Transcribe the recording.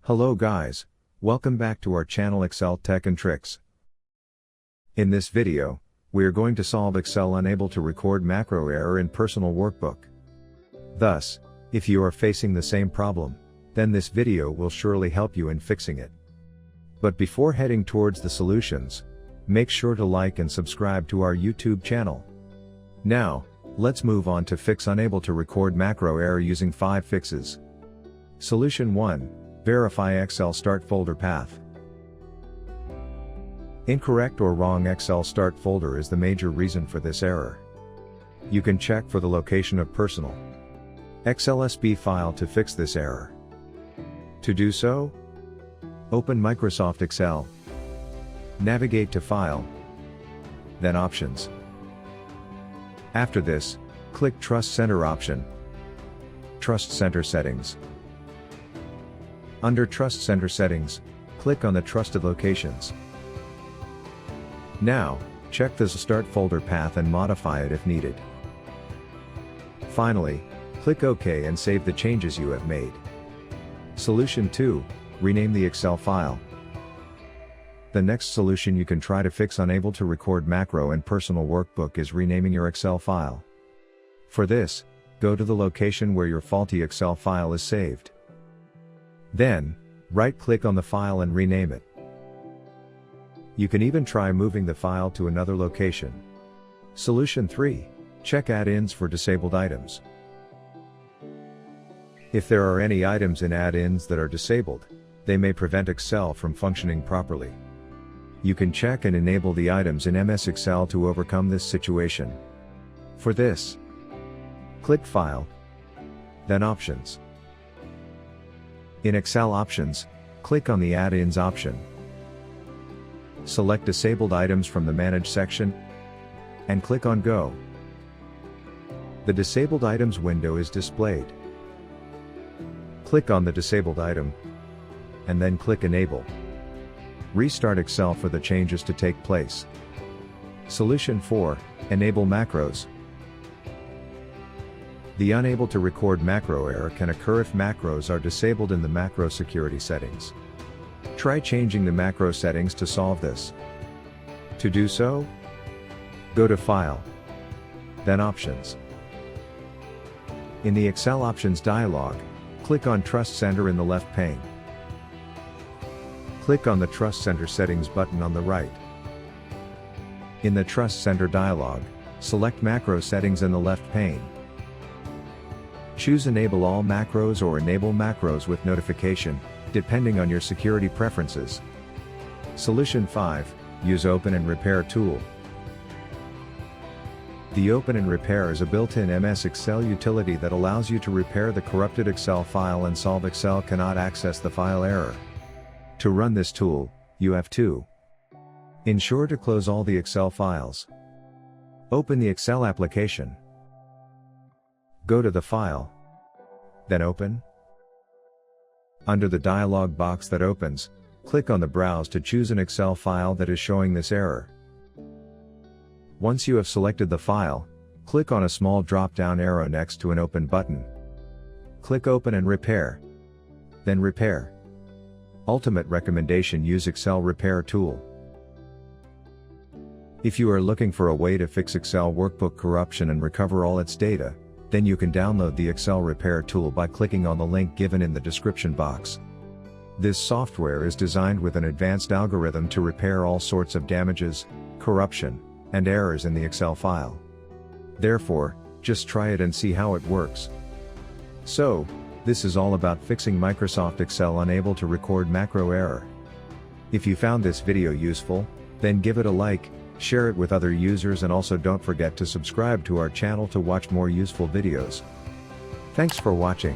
Hello guys, welcome back to our channel Excel Tech and Tricks. In this video, we are going to solve Excel unable to record macro error in personal workbook. Thus, if you are facing the same problem, then this video will surely help you in fixing it. But before heading towards the solutions, make sure to like and subscribe to our YouTube channel. Now, let's move on to fix unable to record macro error using 5 fixes. Solution 1. Verify XLStart folder path. Incorrect or wrong XLStart folder is the major reason for this error. You can check for the location of personal XLSB file to fix this error. To do so, open Microsoft Excel, navigate to File, then Options. After this, click Trust Center option, Trust Center Settings. Under Trust Center Settings, click on the Trusted Locations. Now, check the XLStart folder path and modify it if needed. Finally, click OK and save the changes you have made. Solution 2. Rename the Excel file. The next solution you can try to fix unable to record macro in personal workbook is renaming your Excel file. For this, go to the location where your faulty Excel file is saved. Then, right-click on the file and rename it. You can even try moving the file to another location. Solution 3. Check add-ins for disabled items. If there are any items in add-ins that are disabled, they may prevent Excel from functioning properly. You can check and enable the items in MS Excel to overcome this situation. For this, click File, then Options. In Excel Options, click on the Add-ins option. Select Disabled Items from the Manage section, and click on Go. The Disabled Items window is displayed. Click on the disabled item, and then click Enable. Restart Excel for the changes to take place. Solution 4. Enable macros. The unable to record macro error can occur if macros are disabled in the macro security settings. Try changing the macro settings to solve this. To do so, go to File, then Options. In the Excel Options dialog, click on Trust Center in the left pane. Click on the Trust Center Settings button on the right. In the Trust Center dialog, select Macro Settings in the left pane. Choose Enable All Macros or Enable Macros with Notification, depending on your security preferences. Solution 5. Use Open and Repair tool. The Open and Repair is a built-in MS Excel utility that allows you to repair the corrupted Excel file and solve Excel cannot access the file error. To run this tool, you have to ensure to close all the Excel files. Open the Excel application. Go to the File, then Open. Under the dialog box that opens, click on the Browse to choose an Excel file that is showing this error. Once you have selected the file, click on a small drop-down arrow next to an Open button. Click Open and Repair. Then Repair. Ultimate recommendation: use Excel Repair tool. If you are looking for a way to fix Excel workbook corruption and recover all its data, then you can download the Excel Repair tool by clicking on the link given in the description box. This software is designed with an advanced algorithm to repair all sorts of damages, corruption, and errors in the Excel file. Therefore, just try it and see how it works. So, this is all about fixing Microsoft Excel unable to record macro error. If you found this video useful, then give it a like, share it with other users, and also don't forget to subscribe to our channel to watch more useful videos. Thanks for watching.